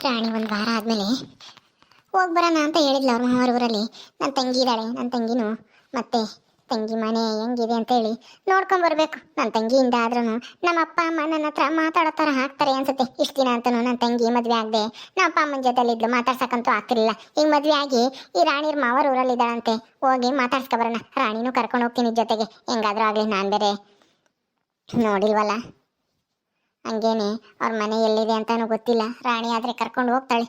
ರಾಣಿ ಒಂದು ವಾರ ಆದಮೇಲೆ ಹೋಗಿ ಬರೋಣ ಅಂತ ಹೇಳಿದ್ಲು ಅವ್ರ ಊರಲ್ಲಿ. ನನ್ನ ತಂಗಿ ಇದ್ದಾಳೆ, ನನ್ನ ತಂಗಿನೂ ಮತ್ತೆ ತಂಗಿ ಮನೆ ಹೆಂಗಿದೆ ಅಂತೇಳಿ ನೋಡ್ಕೊಂಬರ್ಬೇಕು. ನನ್ನ ತಂಗಿಯಿಂದ ಆದ್ರೂ ನಮ್ಮ ಅಪ್ಪ ಅಮ್ಮ ನನ್ನ ಹತ್ರ ಮಾತಾಡೋ ಥರ ಹಾಕ್ತಾರೆ ಅನ್ಸುತ್ತೆ. ಇಷ್ಟು ದಿನ ಅಂತನೂ ನನ್ನ ತಂಗಿ ಮದುವೆ ಆಗದೆ ನಮ್ಮ ಅಪ್ಪ ಅಮ್ಮನ ಜೊತೆಲಿದ್ಲು, ಮಾತಾಡ್ಸಕ್ಕಂತೂ ಆಗ್ತಿರ್ಲಿಲ್ಲ. ಈಗ ಮದುವೆ ಆಗಿ ಈ ರಾಣಿಯರ್ ಮಾವರ ಊರಲ್ಲಿದ್ದಾಳಂತೆ, ಹೋಗಿ ಮಾತಾಡ್ಸ್ಕೊ ಬರೋಣ. ರಾಣಿನೂ ಕರ್ಕೊಂಡು ಹೋಗ್ತೀನಿ ಜೊತೆಗೆ, ಹೆಂಗಾದ್ರೂ ಆಗಲಿ. ನಾನು ಬೇರೆ ನೋಡಿಲ್ವಲ್ಲ, ಹಂಗೇನೆ ಅವ್ರ ಮನೆ ಎಲ್ಲಿದೆ ಅಂತಾನು ಗೊತ್ತಿಲ್ಲ. ರಾಣಿ ಆದರೆ ಕರ್ಕೊಂಡು ಹೋಗ್ತಾಳೆ.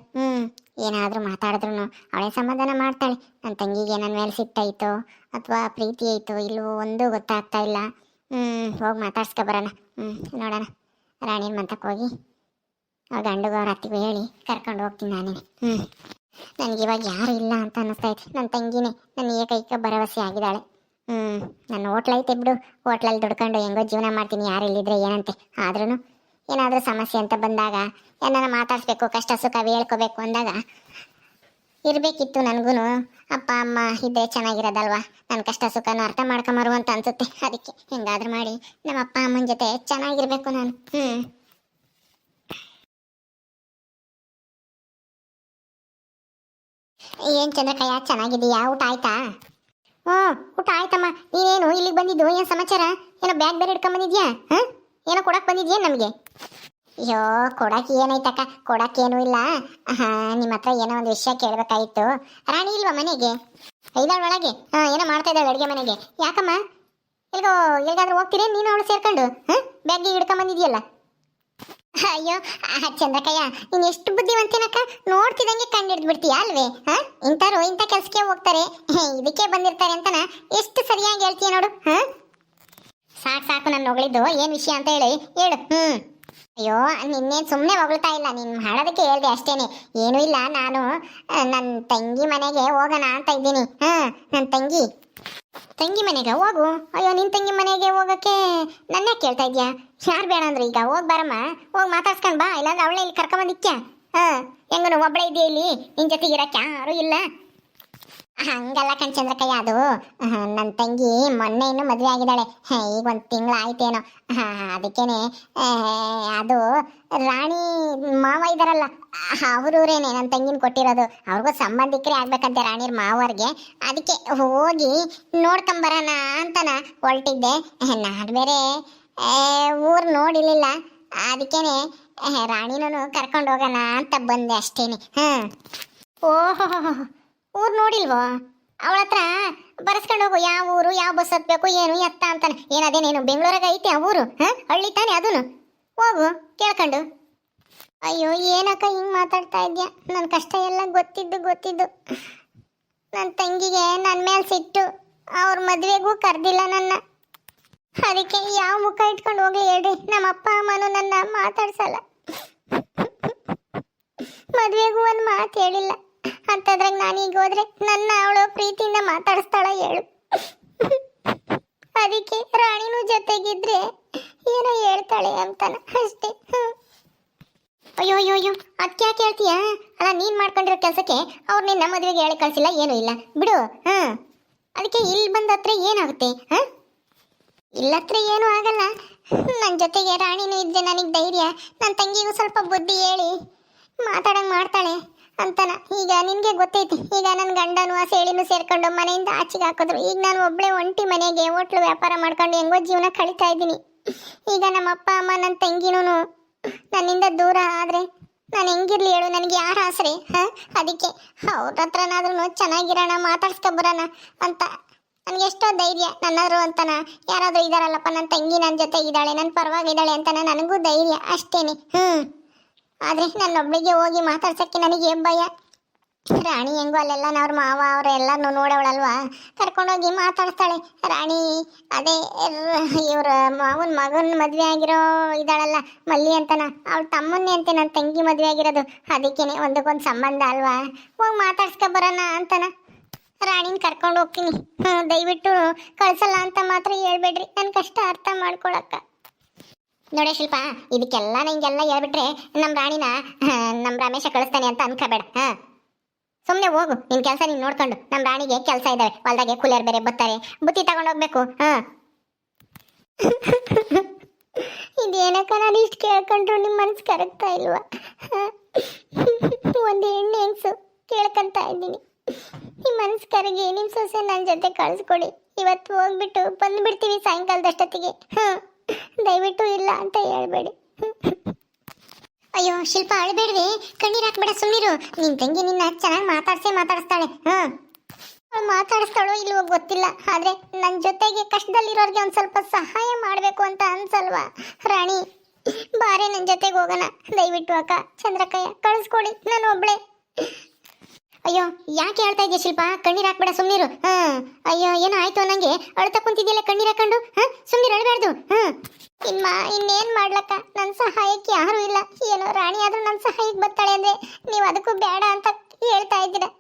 ಏನಾದರೂ ಮಾತಾಡಿದ್ರು ಅವಳೇ ಸಮಾಧಾನ ಮಾಡ್ತಾಳೆ. ನನ್ನ ತಂಗಿಗೆ ನನ್ನ ಮೇಲೆ ಸಿಟ್ಟಾಯಿತೋ ಅಥವಾ ಪ್ರೀತಿ ಆಯಿತೋ ಇಲ್ಲವೋ ಒಂದು ಗೊತ್ತಾಗ್ತಾ ಇಲ್ಲ. ಹೋಗಿ ಮಾತಾಡ್ಸ್ಕೊ ಬರೋಣ. ನೋಡೋಣ. ರಾಣಿನ ಮಂತಕ್ಕೆ ಹೋಗಿ ಅವ್ರ ಗಂಡುಗೂ ಅವ್ರ ಅತ್ತಿಗೂ ಹೇಳಿ ಕರ್ಕೊಂಡು ಹೋಗ್ತೀನಿ ನಾನೇ. ನನಗಿವಾಗ ಯಾರು ಇಲ್ಲ ಅಂತ ಅನ್ನಿಸ್ತೈತೆ. ನನ್ನ ತಂಗಿನೇ ನನ್ನ ಏಕೈಕ ಭರವಸೆ ಆಗಿದ್ದಾಳೆ. ನನ್ನ ಹೋಟ್ಲೈತೆ ಬಿಡು, ಹೋಟ್ಲಲ್ಲಿ ದುಡ್ಕೊಂಡು ಹೆಂಗೋ ಜೀವನ ಮಾಡ್ತೀನಿ, ಯಾರು ಇಲ್ಲಿದ್ರೆ ಏನಂತೆ. ಆದ್ರೂ ಏನಾದರೂ ಸಮಸ್ಯೆ ಅಂತ ಬಂದಾಗ ಏನಾರ ಮಾತಾಡಿಸ್ಬೇಕು, ಕಷ್ಟ ಸುಖ ಹೇಳ್ಕೋಬೇಕು ಅಂದಾಗ ಇರಬೇಕಿತ್ತು. ನನಗೂ ಅಪ್ಪ ಅಮ್ಮ ಇದ್ದರೆ ಚೆನ್ನಾಗಿರೋದಲ್ವಾ, ನನ್ನ ಕಷ್ಟ ಸುಖನೂ ಅರ್ಥ ಮಾಡ್ಕೊಂಬರು ಅಂತ ಅನ್ಸುತ್ತೆ. ಅದಕ್ಕೆ ಹೆಂಗಾದ್ರೂ ಮಾಡಿ ನಮ್ಮ ಅಪ್ಪ ಅಮ್ಮನ ಜೊತೆ ಚೆನ್ನಾಗಿರ್ಬೇಕು ನಾನು. ಏನು ಚಂದ್ರಕಯ್ಯ, ಚೆನ್ನಾಗಿದೆಯಾ? ಊಟ ಆಯ್ತಾ? ಊಟ ಆಯ್ತಮ್ಮ. ನೀನೇನು ಇಲ್ಲಿಗೆ ಬಂದಿದ್ದು? ಏನು ಸಮಾಚಾರ? ಏನೋ ಬ್ಯಾಗ್ ಬೇರೆ ಹಿಡ್ಕೊಂಬಂದಿದ್ಯಾ? ಏನೋ ಕೊಡಕ್ಕೆ ಬಂದಿದ್ಯಾ ನಮಗೆ? ಅಯ್ಯೋ, ಕೊಡಕ್ಕೆ ಏನೈತಕ್ಕ, ಕೊಡಕ್ಕೇನೂ ಇಲ್ಲ. ನಿಮ್ಮ ಹತ್ರ ಏನೋ ಒಂದು ವಿಷಯ ಕೇಳಬೇಕಾಗಿತ್ತು. ರಾಣಿ ಇಲ್ವಾ ಮನೆಗೆ? ಇದ್ದಾಳ ಒಳಗೆ. ಏನೋ ಮಾಡ್ತಾ ಇದ್ದಾಳೆ ಅಡುಗೆ ಮನೆಗೆ. ಯಾಕಮ್ಮ, ಎಲ್ಗಾದ್ರೂ ಹೋಗ್ತೀರಿ ನೀನು ಅವಳು ಸೇರ್ಕೊಂಡು? ಬ್ಯಾಗ್ಗೆ ಹಿಡ್ಕೊಂಬಂದಿದ್ಯಲ್ಲ. ಅಯ್ಯೋ ಚಂದ್ರಕಯ್ಯ, ನೀನು ಎಷ್ಟು ಬುದ್ಧಿವಂತೇನಕ್ಕ, ನೋಡ್ತಿದಂಗೆ ಕಂಡು ಹಿಡ್ದು ಬಿಡ್ತೀಯಾ ಅಲ್ವೇ? ಇಂಥವ್ರು ಇಂಥ ಕೆಲಸಕ್ಕೆ ಹೋಗ್ತಾರೆ, ಇದಕ್ಕೆ ಬಂದಿರ್ತಾರೆ ಅಂತನ ಎಷ್ಟು ಸರಿಯಾಗಿ ಹೇಳ್ತೀಯ ನೋಡು. ಸಾಕು ಸಾಕು, ನಾನು ಹೊಗಳಿದ್ದು ಏನು ವಿಷಯ ಅಂತ ಹೇಳಿ ಹೇಳು. ಅಯ್ಯೋ, ನಿನ್ನೇನು ಸುಮ್ಮನೆ ಹೊಗಳ್ತಾ ಇಲ್ಲ, ನೀನು ಮಾಡೋದಕ್ಕೆ ಹೇಳ್ದೆ ಅಷ್ಟೇನೆ. ಏನೂ ಇಲ್ಲ, ನಾನು ನನ್ನ ತಂಗಿ ಮನೆಗೆ ಹೋಗೋಣ ಅಂತ ಇದ್ದೀನಿ. ನನ್ನ ತಂಗಿ ಮನೆಗೆ ಹೋಗು. ಅಯ್ಯೋ, ನಿನ್ನ ತಂಗಿ ಮನೆಗೆ ಹೋಗೋಕ್ಕೆ ನನ್ನ ಕೇಳ್ತಾ ಇದೆಯಾ? ಯಾರು ಬೇಡ ಅಂದ್ರೆ ಈಗ ಹೋಗಿ ಬರಮ್ಮ, ಹೋಗಿ ಮಾತಾಡ್ಸ್ಕೊಂಡು ಬಾ. ಇಲ್ಲಾಂದ್ರೆ ಅವಳೇ ಇಲ್ಲಿ ಕರ್ಕೊಂಬಂದಿಕ್ಕ. ಹೆಂಗನು ಒಬ್ಬಳೇ ಇದೆಯಾ ಇಲ್ಲಿ, ನಿನ್ನ ಜೊತೆಗೆ ಇರಕ್ಕೆ ಯಾರು ಇಲ್ಲ. ಹಂಗಲ್ಲ ಕಣ್ಚಂದ್ರಕಯ್ಯ, ಅದು ನನ್ನ ತಂಗಿ ಮೊನ್ನೆ ಇನ್ನೂ ಮದುವೆ ಆಗಿದ್ದಾಳೆ. ಈಗ ಒಂದು ತಿಂಗಳು ಆಯ್ತೇನೋ. ಅದಕ್ಕೇನೆ ಅದು ರಾಣಿ ಮಾವ ಇದ್ದಾರಲ್ಲ, ಅವರೂರೇನೆ ನನ್ನ ತಂಗಿನ ಕೊಟ್ಟಿರೋದು. ಅವ್ರಿಗೂ ಸಂಬಂಧಿಕರೇ ಆಗ್ಬೇಕಂತೆ ರಾಣಿಯರ್ ಮಾವರ್ಗೆ. ಅದಕ್ಕೆ ಹೋಗಿ ನೋಡ್ಕೊಂಬರೋಣ ಅಂತನ ಹೊರಟಿದ್ದೆ. ನಾನು ಬೇರೆ ಊರು ನೋಡಿರ್ಲಿಲ್ಲ, ಅದಕ್ಕೇನೆ ರಾಣಿನೂ ಕರ್ಕೊಂಡು ಹೋಗೋಣ ಅಂತ ಬಂದೆ ಅಷ್ಟೇನೆ. ಓಹೋ, ಊರು ನೋಡಿಲ್ವೋ? ಅವಳ ಹತ್ರ ಬರ್ಸ್ಕೊಂಡು ಹೋಗು, ಯಾವ ಊರು, ಯಾವ ಬಸ್ ಹತ್ಬೇಕು, ಏನು ಎತ್ತ ಅಂತಾನೆ. ಏನದೇನೇನು ಬೆಂಗಳೂರಾಗ ಐತೆ ಆ ಊರು? ಹಳ್ಳಿ ತಾನೆ ಅದನ್ನು. ಹೋಗು ಕೇಳ್ಕೊಂಡು. ಅಯ್ಯೋ, ಏನಕ್ಕ ಹಿಂಗೆ ಮಾತಾಡ್ತಾ ಇದ್ಯಾ? ನನ್ನ ಕಷ್ಟ ಎಲ್ಲ ಗೊತ್ತಿದ್ದು ನನ್ನ ತಂಗಿಗೆ ನನ್ನ ಮೇಲೆ ಸಿಟ್ಟು. ಅವ್ರ ಮದುವೆಗೂ ಕರೆದಿಲ್ಲ ನನ್ನ. ಅದಕ್ಕೆ ಯಾವ ಮುಖ ಇಟ್ಕೊಂಡು ಹೋಗ್ಲಿ ಹೇಳ್ರಿ? ನಮ್ಮ ಅಪ್ಪ ಅಮ್ಮನೂ ನನ್ನ ಮಾತಾಡ್ಸಲ್ಲ, ಮದುವೆಗೂ ಒಂದು ಮಾತು ಹೇಳಿಲ್ಲ. ಅಂತದ್ರಾಗ ನಾನೀಗ ಹೋದ್ರೆ ನನ್ನ ಅವಳು ಪ್ರೀತಿಯಿಂದ ಮಾತಾಡಿಸ್ತಾಳ ಹೇಳು? ಅದಕ್ಕೆ ರಾಣಿನೂ ಜೊತೆಗಿದ್ರೆ ಏನೋ ಹೇಳ್ತಾಳೆ ಅಂತಾನ ಅಷ್ಟೇ. ಅಯ್ಯೋ ಅಯ್ಯೋ ಅಯ್ಯೋ, ಅದಕ್ಕೆ ಯಾಕೆ ಹೇಳ್ತೀಯ? ಅಲ್ಲ, ನೀನು ಮಾಡ್ಕೊಂಡಿರೋ ಕೆಲಸಕ್ಕೆ ಅವ್ರು ನಿನ್ನ ಮದುವೆಗೆ ಹೇಳಿ ಕಳಿಸಿಲ್ಲ, ಏನೂ ಇಲ್ಲ ಬಿಡು. ಅದಕ್ಕೆ ಇಲ್ಲಿ ಬಂದ ಹತ್ರ ಏನಾಗುತ್ತೆ? ಇಲ್ಲತ್ರ ಏನೂ ಆಗಲ್ಲ. ನನ್ನ ಜೊತೆಗೆ ರಾಣಿನೂ ಇದ್ರೆ ನನಗೆ ಧೈರ್ಯ. ನನ್ನ ತಂಗಿಗೂ ಸ್ವಲ್ಪ ಬುದ್ಧಿ ಹೇಳಿ ಮಾತಾಡಂಗೆ ಮಾಡ್ತಾಳೆ ಅಂತನ. ಈಗ ನಿನಗೆ ಗೊತ್ತೈತಿ, ಈಗ ನನ್ನ ಗಂಡನು ಆ ಸೇಳಿನೂ ಸೇರ್ಕೊಂಡು ಮನೆಯಿಂದ ಆಚೆಗೆ ಹಾಕಿದ್ರು. ಈಗ ನಾನು ಒಬ್ಬಳೇ ಒಂಟಿ ಮನೆಗೆ ಹೋಟ್ಲು ವ್ಯಾಪಾರ ಮಾಡ್ಕೊಂಡು ಹೆಂಗೋ ಜೀವನ ಕಳೀತಾ ಇದ್ದೀನಿ. ಈಗ ನಮ್ಮ ಅಪ್ಪ ಅಮ್ಮ ನನ್ನ ತಂಗಿನೂ ನನ್ನಿಂದ ದೂರ ಆದರೆ ನಾನು ಹೆಂಗಿರ್ಲಿ ಹೇಳು? ನನಗೆ ಯಾರು ಆಸರೆ? ಅದಕ್ಕೆ ಅವ್ರ ಹತ್ರನಾದ್ರೂ ಚೆನ್ನಾಗಿರೋಣ, ಮಾತಾಡ್ಸ್ಕೊಬರೋಣ ಅಂತ ನನಗೆ ಎಷ್ಟೋ ಧೈರ್ಯ. ನನ್ನಾದ್ರು ಅಂತನ ಯಾರಾದರೂ ಇದ್ದಾರಲ್ಲಪ್ಪ, ನನ್ನ ತಂಗಿ ನನ್ನ ಜೊತೆ ಇದ್ದಾಳೆ, ನನ್ನ ಪರವಾಗಿದ್ದಾಳೆ ಅಂತನ ನನಗೂ ಧೈರ್ಯ ಅಷ್ಟೇನೆ. ಆದರೆ ನನ್ನೊಬ್ಬಳಿಗೆ ಹೋಗಿ ಮಾತಾಡ್ಸೋಕ್ಕೆ ನನಗೆ ಭಯ. ರಾಣಿ ಹೆಂಗೋ ಅಲ್ಲೆಲ್ಲ ಅವ್ರ ಮಾವ ಅವರೆಲ್ಲರೂ ನೋಡವಳಲ್ವಾ, ಕರ್ಕೊಂಡೋಗಿ ಮಾತಾಡ್ತಾಳೆ. ರಾಣಿ ಅದೇ ಇವ್ರ ಮಾವನ ಮಗನ ಮದುವೆ ಆಗಿರೋ ಇದ್ದಾಳಲ್ಲ ಮಲ್ಲಿ ಅಂತನ, ಅವಳ ತಮ್ಮನ್ನೇ ಅಂತೆ ನನ್ನ ತಂಗಿ ಮದುವೆ ಆಗಿರೋದು. ಅದಕ್ಕೇನೆ ಒಂದಕ್ಕೊಂದು ಸಂಬಂಧ ಅಲ್ವಾ, ಹೋಗಿ ಮಾತಾಡ್ಸ್ಕೊಬರೋಣ ಅಂತನ ರಾಣಿನ ಕರ್ಕೊಂಡು ಹೋಗ್ತೀನಿ. ದಯವಿಟ್ಟು ಕಳ್ಸಲ್ಲ ಅಂತ ಮಾತ್ರ ಹೇಳ್ಬೇಡ್ರಿ, ನನ್ನ ಕಷ್ಟ ಅರ್ಥ ಮಾಡ್ಕೊಳಕ್ಕ. ನೋಡೇ ಶಿಲ್ಪ, ಇದಕ್ಕೆಲ್ಲ ಹಿಂಗೆಲ್ಲ ಹೇಳ್ಬಿಟ್ರೆ ನಮ್ಮ ರಾಣಿನ ನಮ್ಮ ರಮೇಶ ಕಳಿಸ್ತಾನೆ ಅಂತ ಅನ್ಕೋಬೇಡ. ಸುಮ್ಮನೆ ಹೋಗು, ನಿನ್ನ ಕೆಲಸ ನೀನು ನೋಡ್ಕೊಂಡು. ನಮ್ಮ ರಾಣಿಗೆ ಕೆಲಸ ಇದ್ದಾವೆ, ಹೊಲ್ದಾಗೆ ಕೂಲಿಯರ್ ಬೇರೆ ಬರ್ತಾರೆ, ಬುತ್ತಿ ತಗೊಂಡೋಗ್ಬೇಕು. ಇದೇನಕ್ಕ, ನಾನು ಇಷ್ಟು ಕೇಳ್ಕೊಂಡ್ರು ನಿಮ್ಮ ಮನಸ್ಸು ಕರಗ್ತಾ ಇಲ್ವಾ? ಹುಷಾರಿಗೆ ನಿಮ್ಮ ಸೊಸೆ ನನ್ನ ಜೊತೆ ಕಳಿಸ್ಕೊಡಿ. ಇವತ್ತು ಹೋಗ್ಬಿಟ್ಟು ಬಂದ್ಬಿಡ್ತೀವಿ ಸಾಯಂಕಾಲದಷ್ಟೊತ್ತಿಗೆ. ದಯವಿಟ್ಟು ಇಲ್ಲ ಅಂತ ಹೇಳ್ಬೇಡಿ. ಅಯ್ಯೋ ಶಿಲ್ಪ, ಅಳಬೇಡ್ರಿ, ಕಣ್ಣೀರು ಹಾಕ್ಬೇಡ, ಸುಮ್ಮನಿರು. ನಿನ್ ತಂಗಿ ನಿನ್ನ ಚೆನ್ನಾಗಿ ಮಾತಾಡಿಸ್ತಾಳೆ. ಮಾತಾಡಿಸ್ತಾಳೋ ಇಲ್ವೋ ಗೊತ್ತಿಲ್ಲ, ಆದ್ರೆ ನನ್ನ ಜೊತೆಗೆ ಕಷ್ಟದಲ್ಲಿರೋರ್ಗೆ ಒಂದ್ ಸ್ವಲ್ಪ ಸಹಾಯ ಮಾಡ್ಬೇಕು ಅಂತ ಅನ್ಸಲ್ವಾ ರಾಣಿ? ಬಾರೆ ನನ್ನ ಜೊತೆಗೆ ಹೋಗೋಣ ದಯವಿಟ್ಟು. ಅಕ್ಕ ಚಂದ್ರಕಯ್ಯ ಕಳಿಸ್ಕೊಡಿ, ನಾನು ಒಬ್ಳೆ. ಅಯ್ಯೋ ಯಾಕೆ ಹೇಳ್ತಾ ಇದೆಯಾ ಶಿಲ್ಪ? ಕಣ್ಣೀರು ಹಾಕ್ಬೇಡ, ಸುಮ್ಮನಿರು. ಅಯ್ಯೋ ಏನೋ ಆಯ್ತು ನಂಗೆ ಅಳ್ತಾ ಕುಂತಿದ್ಯಲ್ಲ ಕಣ್ಣೀರು ಹಾಕೊಂಡು. ಸುಮ್ಮನಿರು, ಅಳಬಾರ್ದು. ಇನ್ನೇನ್ ಮಾಡ್ಲಕ್ಕ, ನನ್ನ ಸಹಾಯಕ್ಕೆ ಯಾರು ಇಲ್ಲ. ಏನೋ ರಾಣಿ ಆದ್ರೂ ನನ್ನ ಸಹಾಯಕ್ಕೆ ಬರ್ತಾಳೆ ಅಂದ್ರೆ ನೀವು ಅದಕ್ಕೂ ಬೇಡ ಅಂತ ಹೇಳ್ತಾ ಇದ್ದೀರಾ.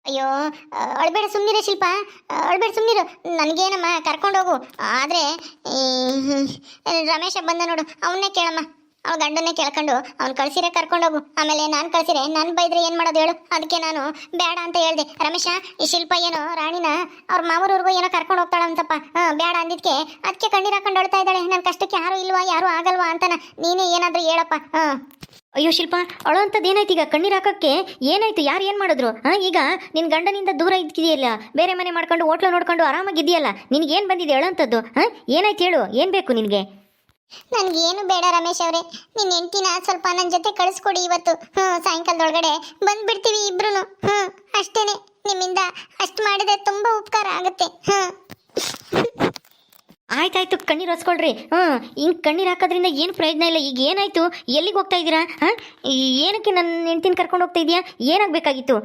ಅಯ್ಯೋ ಅಳ್ಬೇಡ, ಸುಮ್ಮನಿರೇ ಶಿಲ್ಪ, ಅಳ್ಬೇಡ, ಸುಮ್ಮನಿರು. ನನಗೇನಮ್ಮ ಕರ್ಕೊಂಡೋಗು. ಆದರೆ ರಮೇಶ ಬಂದ ನೋಡು, ಅವನ್ನೇ ಕೇಳಮ್ಮ. ಅವ್ನ ಗಂಡನ್ನೇ ಕೇಳ್ಕೊಂಡು ಅವ್ನು ಕಳ್ಸಿರೆ ಕರ್ಕೊಂಡೋಗು. ಆಮೇಲೆ ನಾನು ಕಳ್ಸಿರೆ ನಾನು ಬೈದ್ರೆ ಏನು ಮಾಡೋದು ಹೇಳು? ಅದಕ್ಕೆ ನಾನು ಬೇಡ ಅಂತ ಹೇಳ್ದೆ. ರಮೇಶ, ಈ ಶಿಲ್ಪ ಏನೋ ರಾಣಿನ ಅವ್ರ ಮಾವರವ್ರಿಗೂ ಏನೋ ಕರ್ಕೊಂಡು ಹೋಗ್ತಾಳಂತಪ್ಪ. ಬೇಡ ಅಂದಿದ್ಕೆ ಅದಕ್ಕೆ ಕಣ್ಣೀರು ಹಾಕೊಂಡು ಅಳ್ತಾ ಇದ್ದಾಳೆ. ನನ್ನ ಕಷ್ಟಕ್ಕೆ ಯಾರು ಇಲ್ವಾ, ಯಾರು ಆಗಲ್ವಾ ಅಂತಾನ. ನೀನೇ ಏನಾದರೂ ಹೇಳಪ್ಪ. ಅಯ್ಯೋ ಶಿಲ್ಪ, ಅಳೋಂಥದ್ದು ಏನಾಯ್ತು ಈಗ? ಕಣ್ಣೀರು ಹಾಕೋಕ್ಕೆ ಏನಾಯ್ತು? ಯಾರು ಏನು ಮಾಡಿದ್ರು? ಈಗ ನಿನ್ನ ಗಂಡನಿಂದ ದೂರ ಇದ್ಕಿದೆಯಲ್ಲ, ಬೇರೆ ಮನೆ ಮಾಡ್ಕೊಂಡು ಹೋಟ್ಲು ನೋಡ್ಕೊಂಡು ಆರಾಮಾಗಿದೆಯಲ್ಲ, ನಿನಗೇನು ಬಂದಿದೆ ಅಳೋಂಥದ್ದು? ಏನಾಯ್ತು ಹೇಳು, ಏನು ಬೇಕು ನಿನಗೆ? ನನಗೇನು ಬೇಡ ರಮೇಶ್ ಅವರೇ, ನಿನ್ನ ಹೆಂಡತಿನ ಸ್ವಲ್ಪ ನನ್ನ ಜೊತೆ ಕಳಿಸ್ಕೊಡಿ ಇವತ್ತು. ಸಾಯಂಕಾಲದೊಳಗಡೆ ಬಂದ್ಬಿಡ್ತೀವಿ ಇಬ್ರು. ಅಷ್ಟೇನೆ, ನಿಮ್ಮಿಂದ ಅಷ್ಟು ಮಾಡಿದ್ರೆ ತುಂಬ ಉಪಕಾರ ಆಗುತ್ತೆ. ಆಯ್ತಾಯ್ತು, ಕಣ್ಣೀರು ಹೊಸ್ಕೊಳ್ರಿ. ಹಿಂಗೆ ಕಣ್ಣೀರು ಹಾಕೋದ್ರಿಂದ ಏನು ಪ್ರಯೋಜನ ಇಲ್ಲ. ಈಗ ಏನಾಯ್ತು? ಎಲ್ಲಿಗೆ ಹೋಗ್ತಾ ಇದ್ದೀರಾ? ಏನಕ್ಕೆ ನನ್ನ ಹೆಂಡ್ತಿನ ಕರ್ಕೊಂಡು ಹೋಗ್ತಾ ಇದೆಯಾ? ಏನಾಗಬೇಕಾಗಿತ್ತು?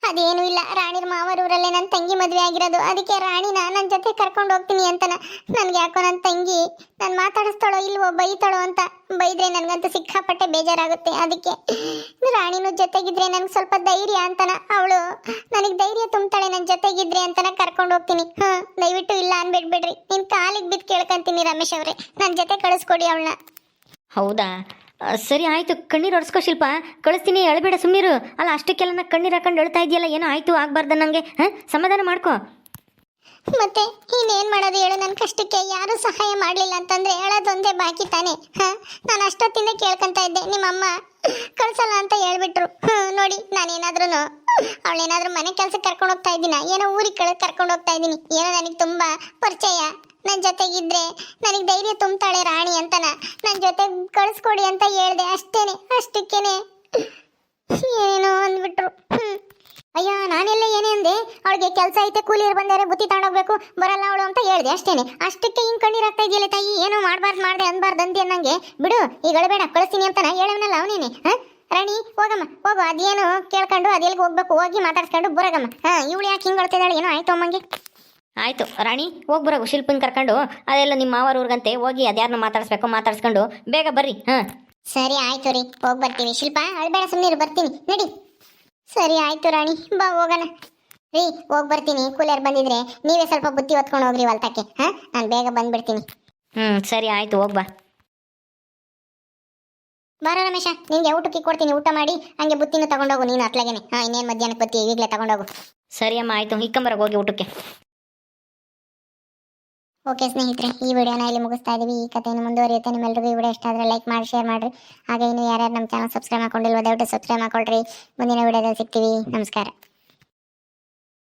ಅದೇನು ಇಲ್ಲ, ರಾಣಿರ ಮಾವರೂರಲ್ಲೇ ನನ್ನ ತಂಗಿ ಮದುವೆ ಆಗಿರೋದು. ಅದಕ್ಕೆ ರಾಣಿನ ನನ್ನ ಜೊತೆ ಕರ್ಕೊಂಡು ಹೋಗ್ತೀನಿ ಅಂತನ. ನನ್ಗೆ ಯಾಕೋ ನನ್ನ ತಂಗಿ ನಾನು ಮಾತಾಡಿಸ್ತಾಳೋ ಇಲ್ವೋ, ಬೈತಾಳೋ ಅಂತ. ಬೈದ್ರೆ ನನಗಂತೂ ಸಿಕ್ಕಾಪಟ್ಟೆ ಬೇಜಾರಾಗುತ್ತೆ. ಅದಕ್ಕೆ ರಾಣಿನೂ ಜೊತೆಗಿದ್ರೆ ನನಗೆ ಸ್ವಲ್ಪ ಧೈರ್ಯ ಅಂತನ. ಅವಳು ನನಗೆ ಧೈರ್ಯ ತುಂಬ್ತಾಳೆ ನನ್ನ ಜೊತೆಗಿದ್ರೆ ಅಂತನ ಕರ್ಕೊಂಡು ಹೋಗ್ತೀನಿ. ದಯವಿಟ್ಟು ಇಲ್ಲ ಅನ್ಬಿಡ್ಬೇಡ್ರಿ. ನಿನ್ನ ಕಾಲಿಗೆ ಬಿದ್ದು ಕೇಳ್ಕೊಂತೀನಿ ರಮೇಶ್ ಅವರೇ, ನನ್ನ ಜೊತೆ ಕಳಿಸ್ಕೊಡಿ ಅವಳನ್ನ. ಹೌದಾ, ಸರಿ ಆಯಿತು. ಕಣ್ಣೀರು ಒರೆಸ್ಕೋ ಶಿಲ್ಪ, ಕಳಿಸ್ತೀನಿ, ಅಳಬೇಡ, ಸುಮ್ಮನಿರು. ಅಲ್ಲ, ಅಷ್ಟಕ್ಕೆಲ್ಲ ಕಣ್ಣೀರು ಹಾಕೊಂಡು ಅಳ್ತಾ ಇದೆಯಲ್ಲ, ಏನೋ ಆಯಿತು ಆಗಬಾರ್ದು ನನಗೆ. ಸಮಾಧಾನ ಮಾಡ್ಕೋ. ಮತ್ತೆ ಇನ್ನೇನು ಮಾಡೋದು ಹೇಳು? ನನ್ನ ಕಷ್ಟಕ್ಕೆ ಯಾರೂ ಸಹಾಯ ಮಾಡಲಿಲ್ಲ ಅಂತಂದರೆ ಹೇಳೋದೊಂದೇ ಬಾಕಿ ತಾನೆ. ನಾನು ಅಷ್ಟೊತ್ತಿಂದ ಕೇಳ್ಕೊತಾ ಇದ್ದೆ, ನಿಮ್ಮಮ್ಮ ಕಳ್ಸಲ್ಲ ಅಂತ ಹೇಳ್ಬಿಟ್ರು. ನೋಡಿ, ನಾನೇನಾದ್ರೂ ಅವಳೇನಾದ್ರೂ ಮನೆ ಕೆಲಸಕ್ಕೆ ಕರ್ಕೊಂಡು ಹೋಗ್ತಾ ಇದ್ದೀನ, ಏನೋ ಊರಿಗೆ ಕರ್ಕೊಂಡು ಹೋಗ್ತಾ ಇದ್ದೀನಿ. ಏನೋ ನನಗೆ ತುಂಬ ಪರಿಚಯ, ನನ್ನ ಜೊತೆಗಿದ್ರೆ ನನಗೆ ಧೈರ್ಯ ತುಂಬ್ತಾಳೆ ರಾಣಿ ಅಂತನ ನನ್ನ ಜೊತೆ ಕಳಿಸ್ಕೊಡಿ ಅಂತ ಹೇಳ್ದೆ. ಅಷ್ಟೇನೆ, ಅಷ್ಟಕ್ಕೇನೆ ಏನೋ ಅಂದ್ಬಿಟ್ರು. ಅಯ್ಯೋ, ನಾನೆಲ್ಲ ಏನೇ ಅಂದೆ? ಅವಳಿಗೆ ಕೆಲಸ ಐತೆ, ಕೂಲಿಯರು ಬಂದರೆ ಬುತ್ತಿ ತಗೊಂಡೋಗ್ಬೇಕು, ಬರಲ್ಲ ಅವಳು ಅಂತ ಹೇಳ್ದೆ. ಅಷ್ಟೇನೆ, ಅಷ್ಟಕ್ಕೆ ಹಿಂಗೆ ಕಣ್ಣೀರು ಆಗ್ತಾ ಇದೆಯಲ್ಲ ತಾಯಿ. ಏನೋ ಮಾಡ್ದೆ ಅನ್ಬಾರ್ದು ಅಂದೆ ಅನ್ನಂಗೆ. ಬಿಡು, ಈಗ ಅಳಬೇಡ, ಕಳಿಸ್ತೀನಿ ಅಂತ ಹೇಳವನಲ್ಲ ಅವನೇನೆ. ರಾಣಿ ಹೋಗಮ್ಮ, ಹೋಗು. ಅದೇನು ಕೇಳ್ಕೊಂಡು ಅದೆಲ್ಲಿಗೆ ಹೋಗ್ಬೇಕು, ಹೋಗಿ ಮಾತಾಡ್ಸ್ಕೊಂಡು ಬರಗಮ್ಮ. ಇವಳು ಯಾಕೆ ಹಿಂಗೆ ಅಳ್ತಿದ್ದಾಳೆ? ಏನೋ ಆಯ್ತು ಅಮ್ಮಂಗೆ. ಆಯಿತು ರಾಣಿ, ಹೋಗಿ ಬರೋಗು. ಶಿಲ್ಪನ ಕರ್ಕೊಂಡು ಅದೆಲ್ಲ ನಿಮ್ಮ ಮಾವರೂರ್ಗಂತೆ ಹೋಗಿ ಅದ್ಯಾರನ್ನ ಮಾತಾಡಿಸ್ಕೊಂಡು ಬೇಗ ಬರ್ರಿ. ಸರಿ ಆಯ್ತು ರೀ, ಹೋಗಿ ಬರ್ತೀವಿ. ಶಿಲ್ಪ, ಅಳ್ಬೇಡ, ಸುಮ್ಮನೆ ಬರ್ತೀನಿ, ನಡಿ. ಸರಿ ಆಯ್ತು ರಾಣಿ, ಬಾ ಹೋಗೋಣ. ರೀ, ಹೋಗಿ ಬರ್ತೀನಿ. ಕೂಲರ್ ಬಂದಿದ್ರೆ ನೀವೇ ಸ್ವಲ್ಪ ಬುತ್ತಿ ಹೊತ್ಕೊಂಡು ಹೋಗ್ರಿ ಹೊಲ್ತಕ್ಕೆ. ನಾನು ಬೇಗ ಬಂದ್ಬಿಡ್ತೀನಿ. ಸರಿ ಆಯಿತು, ಹೋಗಿ ಬಾ. ಬಾರ ರಮೇಶ, ನಿನ್ಗೆ ಊಟಕ್ಕೆ ಕೊಡ್ತೀನಿ, ಊಟ ಮಾಡಿ ಹಂಗೆ ಬುತ್ತಿನೂ ತಗೊಂಡೋಗು ನೀನು ಅತ್ಲಾಗೇನೆ. ಇನ್ನೇನು ಮಧ್ಯಾಹ್ನಕ್ಕೆ ಬತ್ತಿ, ಈಗಲೇ ತಗೊಂಡೋಗು. ಸರಿ ಅಮ್ಮ, ಆಯಿತು. ಇಕ್ಕಂಬರಾಗ ಹೋಗಿ ಊಟಕ್ಕೆ. ಓಕೆ ಸ್ನೇಹಿತರೆ, ಈ ವಿಡಿಯೋನ ಇಲ್ಲಿ ಮುಗಿಸ್ತಾ ಇದ್ದೀವಿ. ಈ ಕಥೆಯನ್ನು ಮುಂದುವರಿಯುತ್ತೆ. ನಿಮ್ಮೆಲ್ಲರಿಗೂ ಈ ವಿಡಿಯೋ ಇಷ್ಟ ಆದರೆ ಲೈಕ್ ಮಾಡಿ, ಶೇರ್ ಮಾಡಿರಿ. ಹಾಗೆ ಇನ್ನು ಯಾರ್ಯಾರು ನಮ್ಮ ಚಾನಲ್ ಸಬ್ಸ್ಕ್ರೈಬ್ ಮಾಡ್ಕೊಂಡಿಲ್ವೋ ದಯವಿಟ್ಟು ಸಬ್ಸ್ಕ್ರೈಬ್ ಮಾಡ್ಕೊಳ್ರಿ. ಮುಂದಿನ ವಿಡಿಯೋದಲ್ಲಿ ಸಿಗ್ತೀವಿ. ನಮಸ್ಕಾರ.